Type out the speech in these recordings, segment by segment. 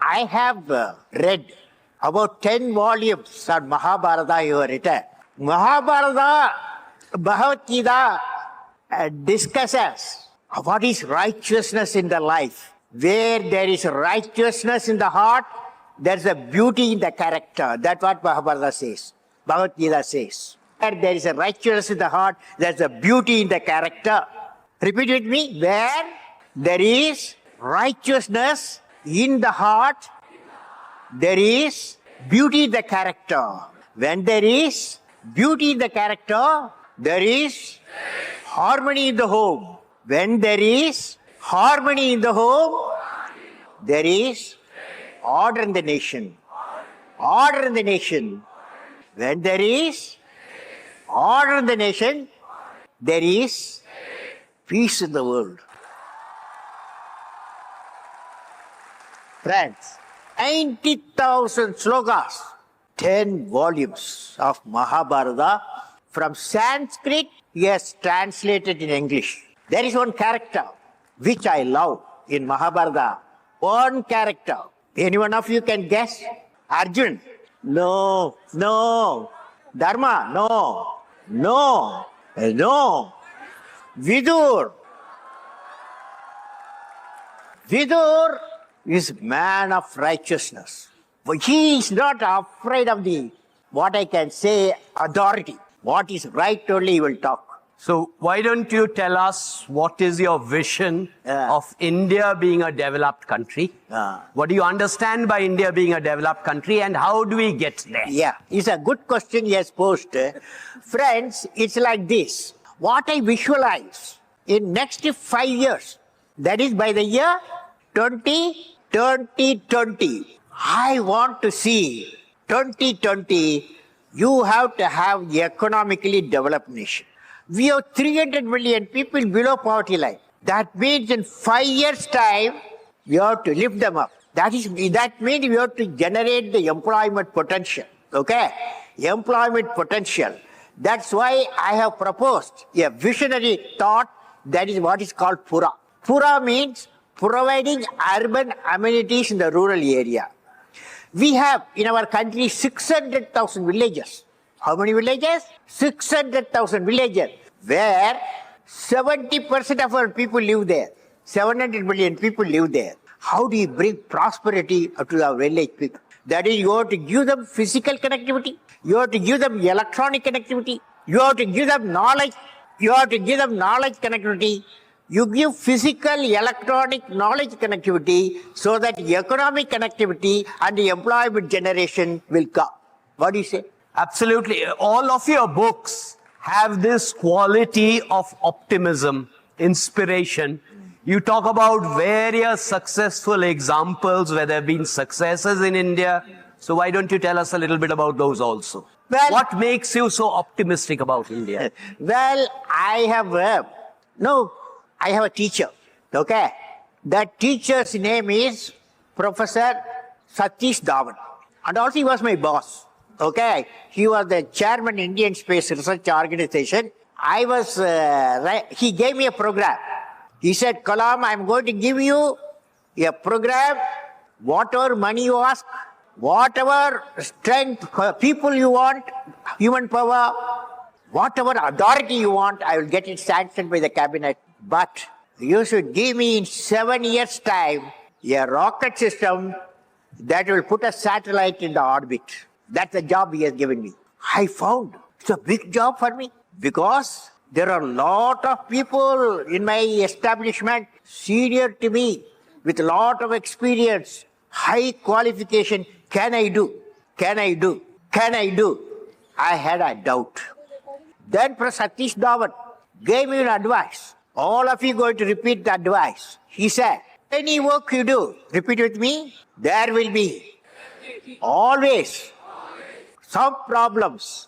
I have read about 10 volumes on Mahabharata you have written. Mahabharata, Bhagavad Gita discusses what is righteousness in the life. Where there is righteousness in the heart, there's a beauty in the character. That's what Mahabharata says. Bhagavad Gita says. Where there is a righteousness in the heart, there's a beauty in the character. Repeat with me. Where there is righteousness in the heart, there is beauty in the character. When there is beauty in the character, there is harmony in the home. When there is harmony in the home, there is order in the nation. Order in the nation. When there is order in the nation, there is peace in the world. Friends, 90,000 slokas, 10 volumes of Mahabharata. From Sanskrit, he has translated in English. There is one character which I love in Mahabharata. One character. Any one of you can guess? Arjun? No. Dharma? No. Vidur is man of righteousness. But he is not afraid of what I can say, authority. What is right only he will talk. So why don't you tell us what is your vision of India being a developed country? What do you understand by India being a developed country and how do we get there? Yeah, it's a good question he has posed. Friends, it's like this. What I visualize in next 5 years, that is by the year 2020, I want to see 2020, you have to have economically developed nation. We have 300 million people below poverty line. That means in 5 years' time, we have to lift them up. That means we have to generate the employment potential. Okay? Employment potential. That's why I have proposed a visionary thought that is what is called Pura. Pura means providing urban amenities in the rural area. We have in our country 600,000 villages. How many villages? 600,000 villages, where 70% of our people live there. 700 million people live there. How do you bring prosperity to our village people? That is, you have to give them physical connectivity. You have to give them electronic connectivity. You have to give them knowledge. You have to give them knowledge connectivity. You give physical, electronic, knowledge connectivity so that economic connectivity and the employment generation will come. What do you say? Absolutely. All of your books have this quality of optimism, inspiration. You talk about various successful examples where there have been successes in India. So why don't you tell us a little bit about those also? Well, what makes you so optimistic about India? Well, I have a teacher. Okay? That teacher's name is Professor Satish Dhawan. And also he was my boss. Okay? He was the chairman Indian Space Research Organization. He gave me a program. He said, Kalam, I'm going to give you a program, whatever money you ask, whatever strength, people you want, human power, whatever authority you want, I will get it sanctioned by the cabinet. But you should give me in 7 years' time a rocket system that will put a satellite in the orbit. That's the job he has given me. I found it's a big job for me because there are a lot of people in my establishment senior to me with a lot of experience, high qualification. Can I do? I had a doubt. Then Professor Satish Dhawan gave me an advice. All of you going to repeat the advice. He said, any work you do, repeat with me, there will be always some problems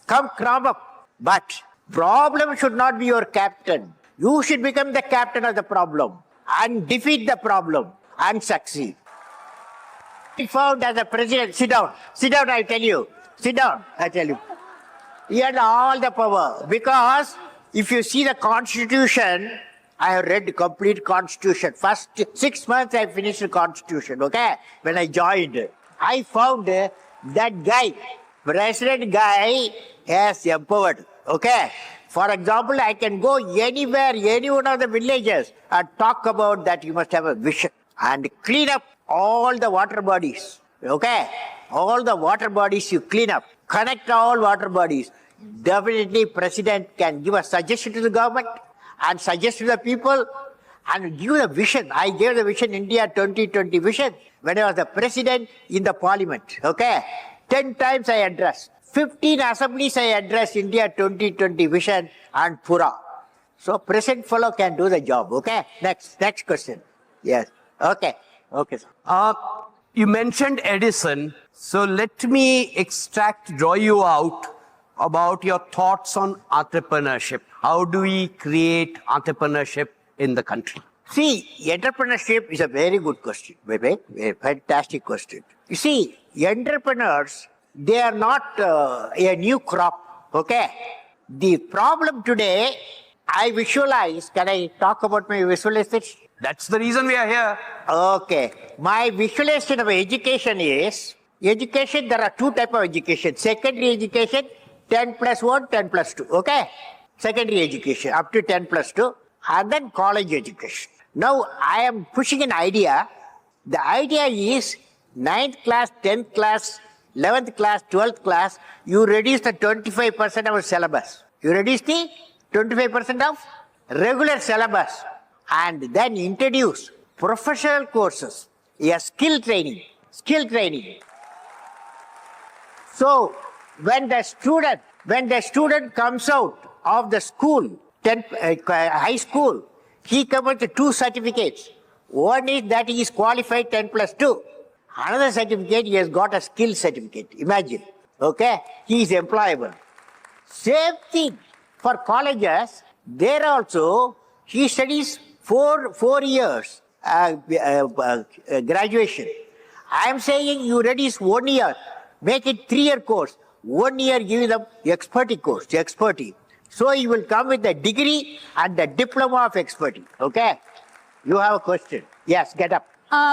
come up. But problem should not be your captain. You should become the captain of the problem and defeat the problem and succeed. He found as a president, sit down, I tell you. He had all the power because if you see the constitution I have read the complete constitution. First 6 months I finished the constitution, okay? When I joined, I found that guy, president guy has empowered, okay? For example, I can go anywhere, any one of the villages and talk about that you must have a vision and clean up all the water bodies, okay? All the water bodies you clean up, connect all water bodies. Definitely president can give a suggestion to the government and suggest to the people and give the vision. I gave the vision India 2020 vision when I was the president in the parliament, okay? 10 times I addressed. 15 assemblies I addressed India 2020 vision and Pura. So present fellow can do the job, okay? Next question. Yes, okay, sir. You mentioned Edison, so let me draw you out about your thoughts on entrepreneurship. How do we create entrepreneurship in the country? See, entrepreneurship is a very good question, very fantastic question. You see, entrepreneurs, they are not a new crop, okay? The problem today, I visualize, can I talk about my visualization? That's the reason we are here. Okay. My visualization of education is, education, there are two types of education. Secondary education, 10 plus 1, 10 plus 2, okay? Secondary education, up to 10 plus 2, and then college education. Now, I am pushing an idea. The idea is 9th class, 10th class, 11th class, 12th class, you reduce the 25% of syllabus. You reduce the 25% of regular syllabus and then introduce professional courses, skill training. So, when the student comes out of the school, high school, he comes with 2 certificates. One is that he is qualified 10 plus 2. Another certificate, he has got a skill certificate. Imagine, okay? He is employable. Same thing for colleges. There also, he studies 4 years graduation. I am saying you reduce 1 year, make it 3-year course. 1 year give them expertise. So you will come with the degree and the diploma of expertise. Okay? You have a question. Yes, get up.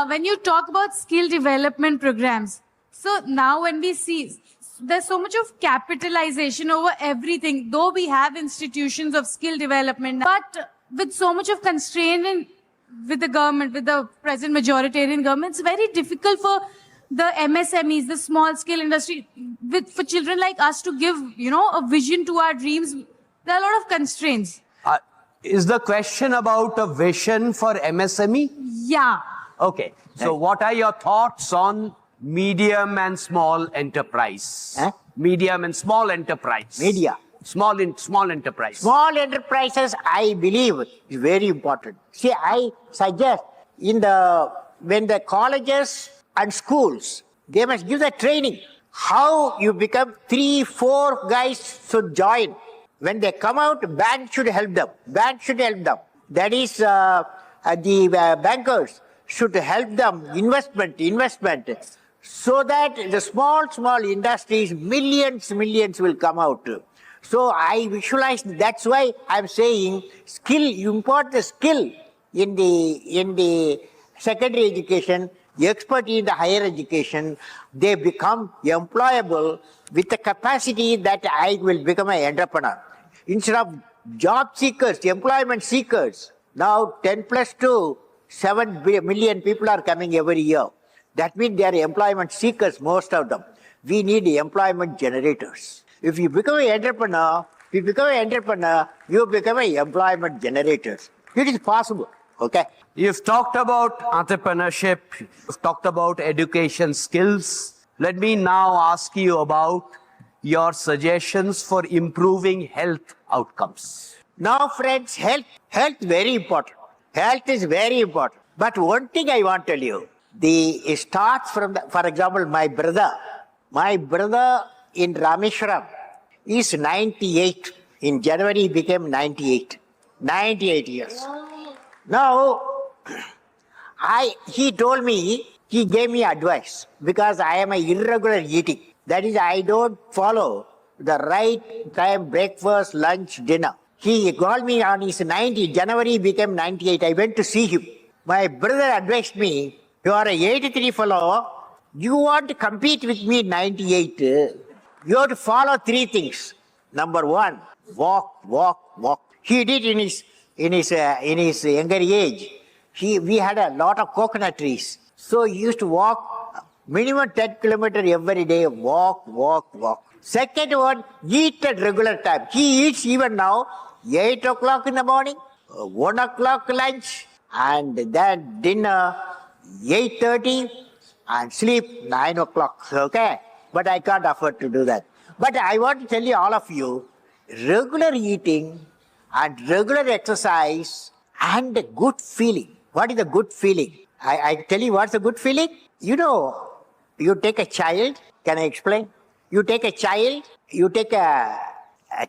When you talk about skill development programs, so now when we see there's so much of capitalization over everything, though we have institutions of skill development, but with so much of constraint with the government, with the present majoritarian government, it's very difficult for the MSMEs, the small scale industry, for children like us to give, a vision to our dreams. There are a lot of constraints. Is the question about a vision for MSME? Yeah. Okay. So what are your thoughts on medium and small enterprise? Medium and small enterprise. Media. Small enterprise. Small enterprises, I believe, is very important. See, I suggest when the colleges and schools, they must give the training. How you become 3-4 guys should join. When they come out, bank should help them. That is, the bankers should help them, investment, so that the small industries, millions will come out. So I visualize, that's why I'm saying skill, you impart the skill in the secondary education, expertise in the higher education, they become employable with the capacity that I will become an entrepreneur. Instead of job seekers, employment seekers, now 10 plus 2, 7 million people are coming every year. That means they are employment seekers, most of them. We need employment generators. If you become an entrepreneur, you become an employment generator. It is possible, okay? You've talked about entrepreneurship, you've talked about education skills. Let me now ask you about your suggestions for improving health outcomes. Now, friends, health very important. Health is very important. But one thing I want to tell you, it starts from, for example, my brother in Rameshwaram is 98. In January, he became 98. 98 years. Now, he told me, he gave me advice because I am an irregular eating. That is, I don't follow the right time, breakfast, lunch, dinner. He called me on his 90, January he became 98. I went to see him. My brother advised me, you are a 83 fellow, you want to compete with me 98, you have to follow three things. Number one, walk, walk, walk. He did in his younger age. We had a lot of coconut trees. So he used to walk minimum 10 kilometers every day, walk, walk, walk. Second one, eat at regular time. He eats even now, 8 o'clock in the morning, 1 o'clock lunch, and then dinner, 8:30, and sleep 9 o'clock, okay? But I can't afford to do that. But I want to tell you, all of you, regular eating and regular exercise and a good feeling. What is a good feeling? I tell you what's a good feeling. You know, you take a child, can I explain? You take a child, you take a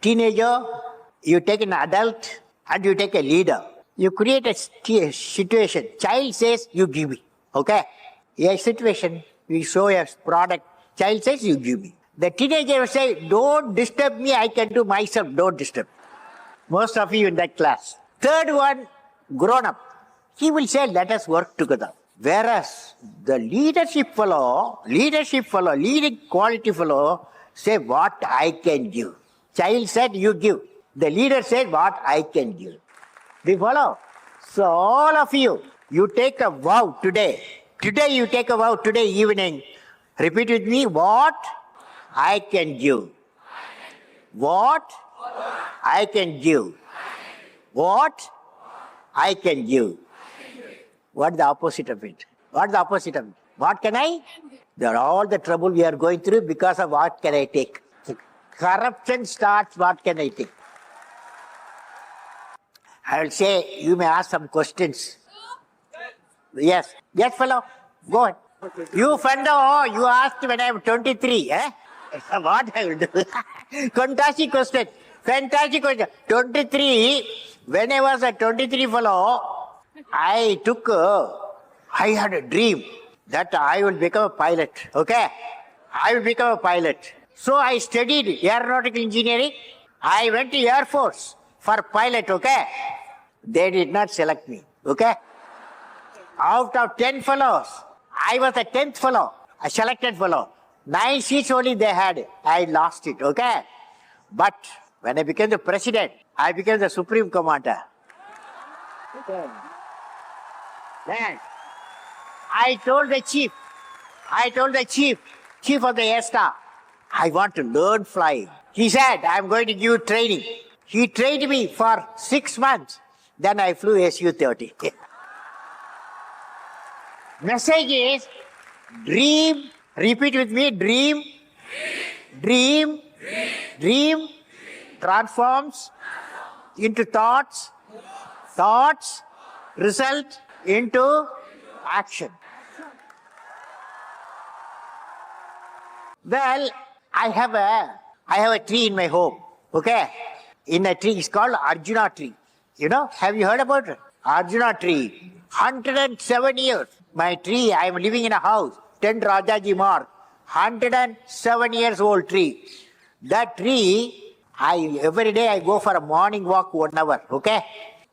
teenager, you take an adult, and you take a leader. You create a situation. Child says, you give me, okay? A situation, we show a product. Child says, you give me. The teenager will say, don't disturb me, I can do myself, don't disturb. Most of you in that class. Third one, grown up. He will say, let us work together. Whereas the leadership fellow, leading quality fellow, say what I can give. Child said, you give. The leader said, what I can give. Do you follow? So all of you, you take a vow today. Today you take a vow, today evening. Repeat with me, what I can give. What I can give. What I can give. What is the opposite of it? What is the opposite of it? What can I? There are all the trouble we are going through because of what can I take. Corruption starts, what can I take? I will say, you may ask some questions. Yes. Yes, fellow. Go ahead. You fellow, you asked when I am 23. Eh? What I will do? Fantastic question. Fantastic question. 23, when I was a 23 fellow, I had a dream that I will become a pilot. Okay? I will become a pilot. So I studied aeronautical engineering. I went to Air Force for pilot. Okay? They did not select me. Okay? Out of 10 fellows, I was the 10th fellow, a selected fellow. 9 seats only they had. I lost it. Okay? But when I became the president, I became the supreme commander. Okay. Then I told the chief of the air staff, I want to learn flying. He said, I'm going to give you training. He trained me for 6 months. Then I flew Su-30. Message is, dream, repeat with me, dream, transforms into thoughts, result into action. Well, I have a tree in my home, okay? In a tree, it's called Arjuna tree. You know, have you heard about it? Arjuna tree, 107 years. My tree, I am living in a house, 10 Rajaji Marg, 107 years old tree. That tree, every day I go for a morning walk 1 hour, okay?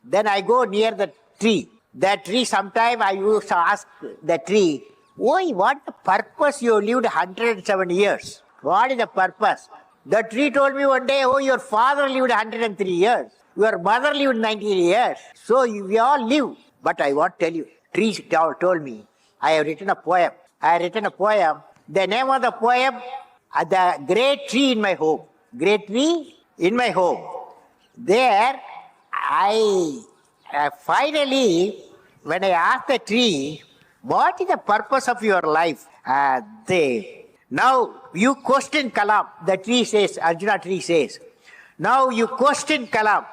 Then I go near the tree. That tree, sometime I used to ask the tree, why, what the purpose you lived 107 years? What is the purpose? The tree told me one day, oh, your father lived 103 years. Your mother lived 90 years. So we all live. But I want to tell you, tree told me, I have written a poem. The name of the poem, the great tree in my home. Great tree in my home. There, I finally, when I asked the tree, what is the purpose of your life? Now you question Kalam. The tree says, Arjuna tree says, now you question Kalam.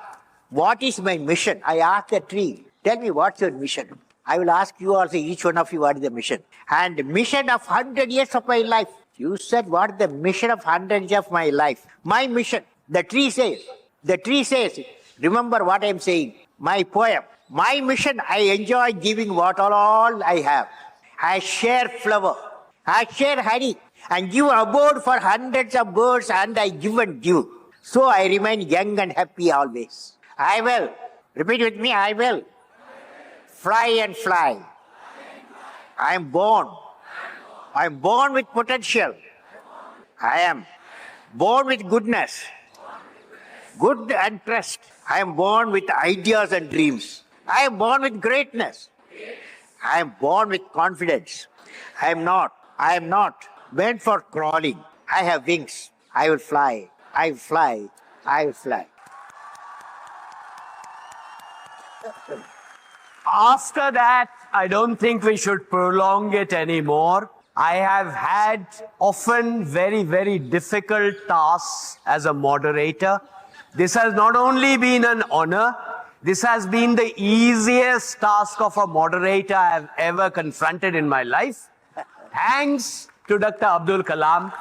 What is my mission? I asked the tree, tell me what's your mission? I will ask you also, each one of you, what is the mission? And mission of 100 years of my life. You said, what is the mission of 100 years of my life? My mission. The tree says, remember what I am saying. My poem. My mission, I enjoy giving what all I have. I share flower. I share honey and give abode for hundreds of birds, and I give and give. So I remain young and happy always. I will. Repeat with me, I will. Fly and fly. I am born. I am born with potential. I am born with goodness. Good and trust. I am born with ideas and dreams. I am born with greatness. I am born with confidence. I am not meant for crawling. I have wings. I will fly. I will fly. I will fly. After that, I don't think we should prolong it anymore. I have had often very, very difficult tasks as a moderator. This has not only been an honor, this has been the easiest task of a moderator I have ever confronted in my life. Thanks to Dr. Abdul Kalam.